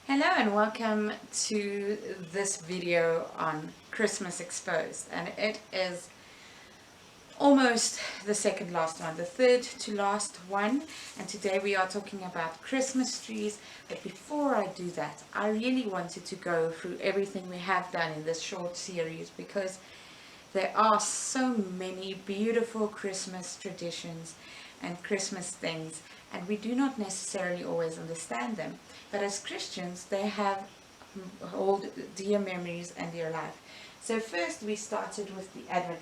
Hello and welcome to this video on Christmas Exposed, and it is almost the second last one, the third to last one, and today we are talking about Christmas trees. But before I do that, I really wanted to go through everything we have done in this short series because there are so many beautiful Christmas traditions and Christmas things, and we do not necessarily always understand them. But as Christians, they hold dear memories and dear life. So first we started with the Advent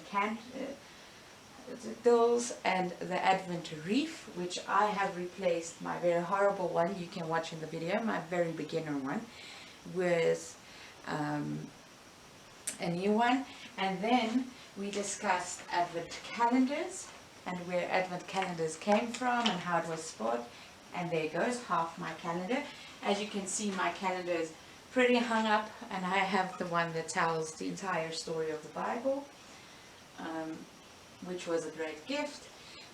candles and the Advent wreath, which I have replaced my very horrible one, you can watch in the video, my very beginner one, with a new one. And then we discussed Advent calendars and where Advent calendars came from and how it was spot. And there goes half my calendar. As you can see, my calendar is pretty hung up, and I have the one that tells the entire story of the Bible, which was a great gift.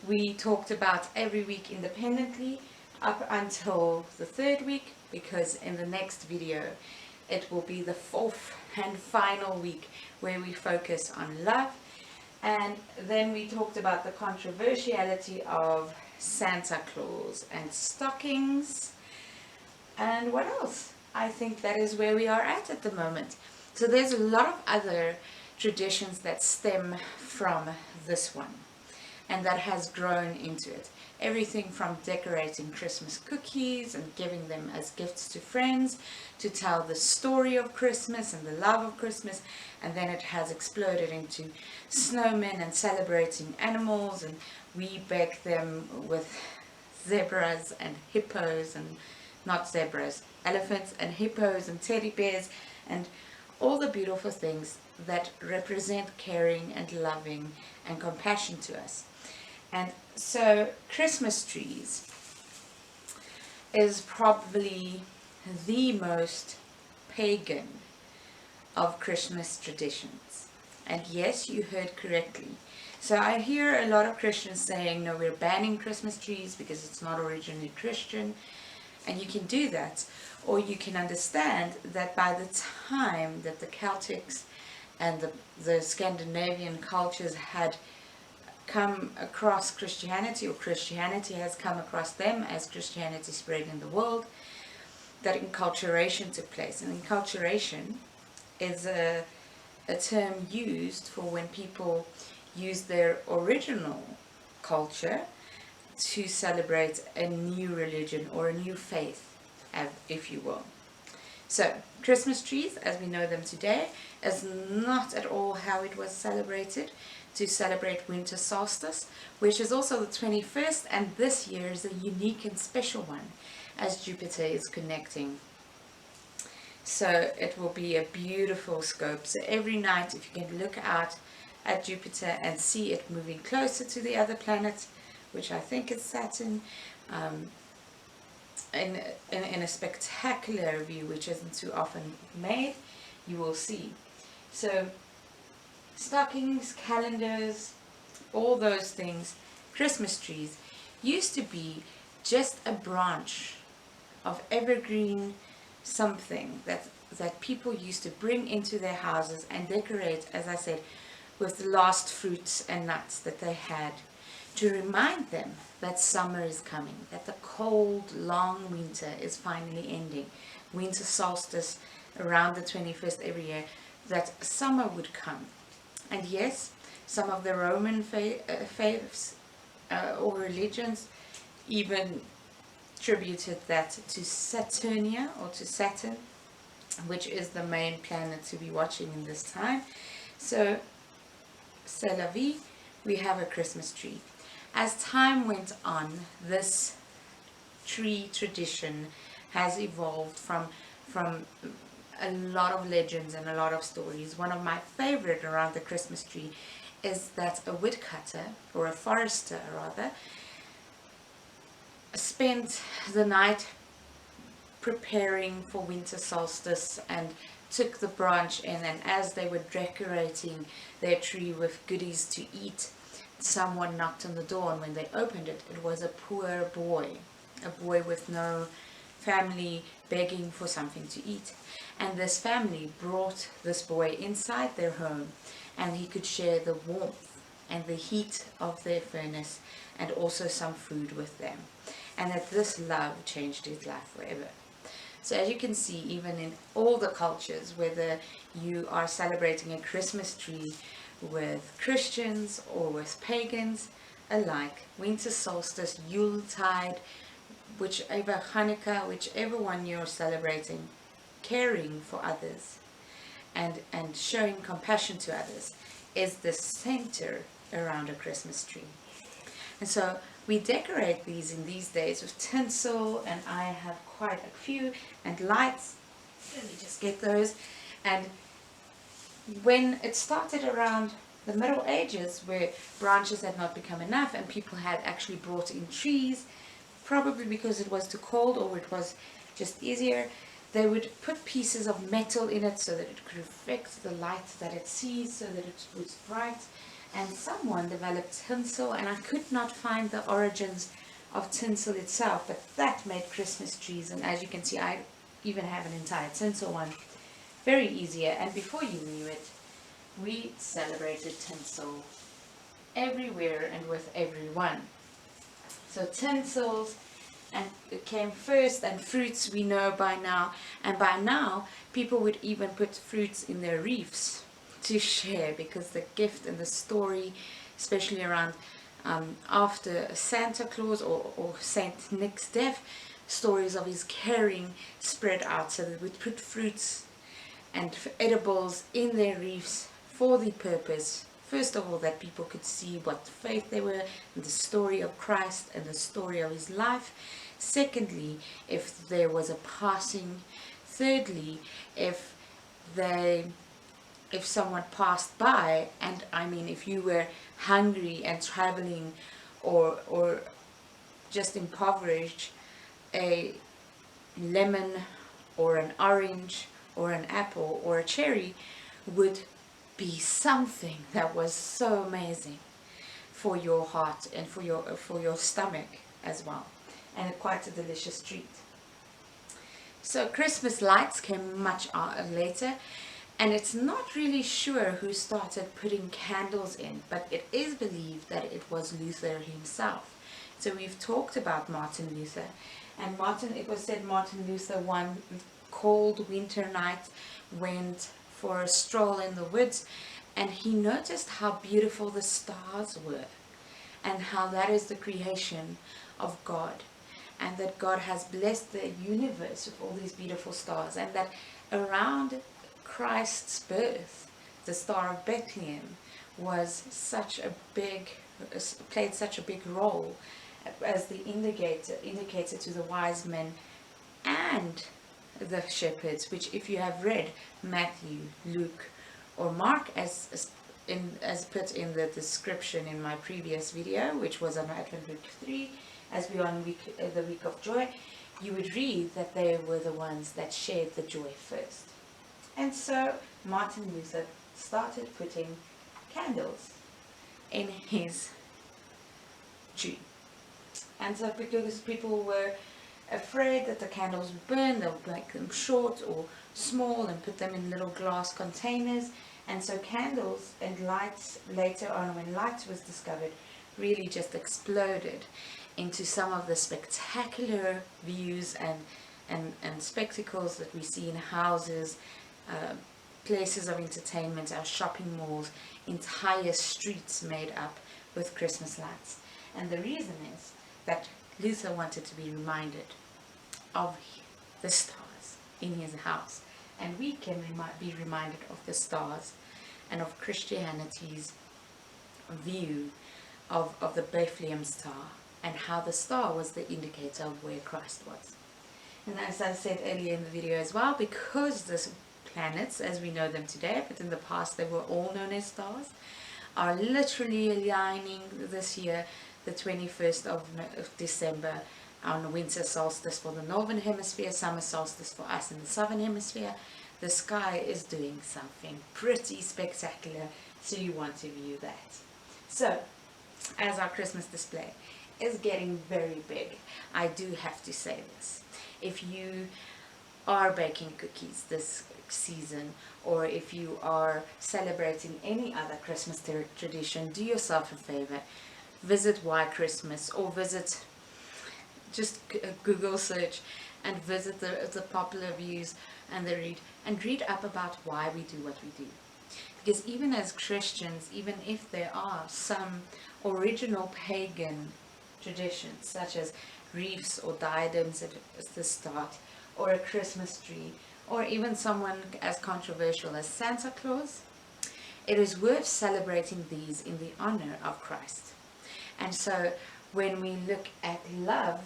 We talked about every week independently up until the third week, because in the next video it will be the fourth and final week where we focus on love. And then we talked about the controversiality of Santa Claus and stockings. And what else? I think that is where we are at the moment. So there's a lot of other traditions that stem from this one and that has grown into it. Everything from decorating Christmas cookies and giving them as gifts to friends, to tell the story of Christmas and the love of Christmas, and then it has exploded into snowmen and celebrating animals, and we bake them with zebras and hippos, and not zebras, elephants and hippos and teddy bears, and all the beautiful things that represent caring and loving and compassion to us. And so Christmas trees is probably the most pagan of Christmas traditions. And yes, you heard correctly. So I hear a lot of Christians saying, no, we're banning Christmas trees because it's not originally Christian. And you can do that, or you can understand that by the time that the Celtics and the Scandinavian cultures had come across Christianity, or Christianity has come across them as Christianity spread in the world, that inculturation took place. And inculturation is a term used for when people use their original culture to celebrate a new religion or a new faith, if you will. So Christmas trees as we know them today is not at all how it was celebrated to celebrate Winter Solstice, which is also the 21st, and this year is a unique and special one as Jupiter is connecting. So it will be a beautiful scope. So every night, if you can look out at Jupiter and see it moving closer to the other planet, which I think is Saturn, in a spectacular view which isn't too often made, you will see. So stockings, calendars, all those things, Christmas trees used to be just a branch of evergreen something that people used to bring into their houses and decorate, as I said, with the last fruits and nuts that they had, to remind them that summer is coming, that the cold, long winter is finally ending. Winter solstice around the 21st every year, that summer would come. And yes, some of the Roman faiths or religions even attributed that to Saturnia, or to Saturn, which is the main planet to be watching in this time. So, c'est la vie, we have a Christmas tree. As time went on, this tree tradition has evolved from a lot of legends and a lot of stories. One of my favorite around the Christmas tree is that a woodcutter, or a forester rather, spent the night preparing for winter solstice and took the branch in, and as they were decorating their tree with goodies to eat, someone knocked on the door, and when they opened it, it was a poor boy, a boy with no family, begging for something to eat. And this family brought this boy inside their home, and he could share the warmth and the heat of their furnace and also some food with them. And that this love changed his life forever. So as you can see, even in all the cultures, whether you are celebrating a Christmas tree with Christians or with pagans alike, Winter Solstice, Yule Tide, whichever Hanukkah, whichever one you're celebrating, caring for others and showing compassion to others is the center around a Christmas tree. And so we decorate these in these days with tinsel, and I have quite a few, and lights. Let me just get those. And when it started around the Middle Ages, where branches had not become enough and people had actually brought in trees, probably because it was too cold or it was just easier, they would put pieces of metal in it so that it could reflect the light that it sees, so that it was bright. And someone developed tinsel, and I could not find the origins of tinsel itself, but that made Christmas trees. And as you can see, I even have an entire tinsel one. Very easier. And before you knew it, we celebrated tinsel everywhere and with everyone. So tinsels, and it came first, and fruits we know by now. And by now, people would even put fruits in their wreaths to share, because the gift and the story, especially around after Santa Claus or Saint Nick's death, stories of his caring spread out, so they would put fruits and edibles in their wreaths for the purpose, first of all, that people could see what faith they were and the story of Christ and the story of his life. Secondly, if there was a passing. Thirdly, if someone passed by, and I mean if you were hungry and traveling or just impoverished, a lemon or an orange or an apple or a cherry would be something that was so amazing for your heart and for your stomach as well, and quite a delicious treat. So Christmas lights came much later, and it's not really sure who started putting candles in, but it is believed that it was Luther himself. So we've talked about Martin Luther, and it was said Martin Luther one cold winter night went for a stroll in the woods, and he noticed how beautiful the stars were, and how that is the creation of God, and that God has blessed the universe with all these beautiful stars, and that around Christ's birth, the Star of Bethlehem was played such a big role as the indicator to the wise men and the shepherds, which if you have read Matthew, Luke or Mark as put in the description in my previous video, which was on Advent week 3, as we are on the week of joy, you would read that they were the ones that shared the joy first. And so Martin Luther started putting candles in his tree. And so because people were afraid that the candles would burn, they would make them short or small and put them in little glass containers. And so candles and lights, later on when light was discovered, really just exploded into some of the spectacular views and spectacles that we see in houses, places of entertainment, our shopping malls, entire streets made up with Christmas lights. And the reason is that Luther wanted to be reminded of the stars in his house, and we can be reminded of the stars and of Christianity's view of the Bethlehem star, and how the star was the indicator of where Christ was. And as I said earlier in the video as well, because the planets as we know them today, but in the past they were all known as stars, are literally aligning this year, the 21st of December, on winter solstice for the northern hemisphere, summer solstice for us in the southern hemisphere. The sky is doing something pretty spectacular, so you want to view that. So, as our Christmas display is getting very big, I do have to say this. If you are baking cookies this season, or if you are celebrating any other Christmas tradition, do yourself a favor. Visit Why Christmas, or visit, just Google search and visit the popular views and read up about why we do what we do. Because even as Christians, even if there are some original pagan traditions, such as wreaths or diadems at the start, or a Christmas tree, or even someone as controversial as Santa Claus, it is worth celebrating these in the honor of Christ. And so when we look at love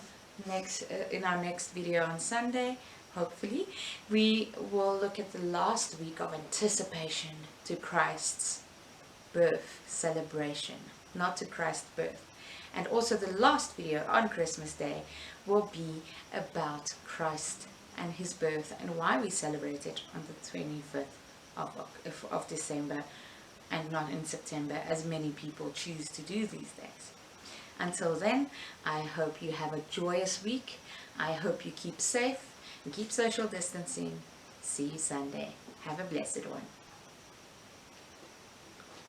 in our next video on Sunday, hopefully, we will look at the last week of anticipation to Christ's birth celebration, not to Christ's birth. And also the last video on Christmas Day will be about Christ and his birth and why we celebrate it on the 25th of December and not in September, as many people choose to do these days. Until then, I hope you have a joyous week. I hope you keep safe and keep social distancing. See you Sunday. Have a blessed one.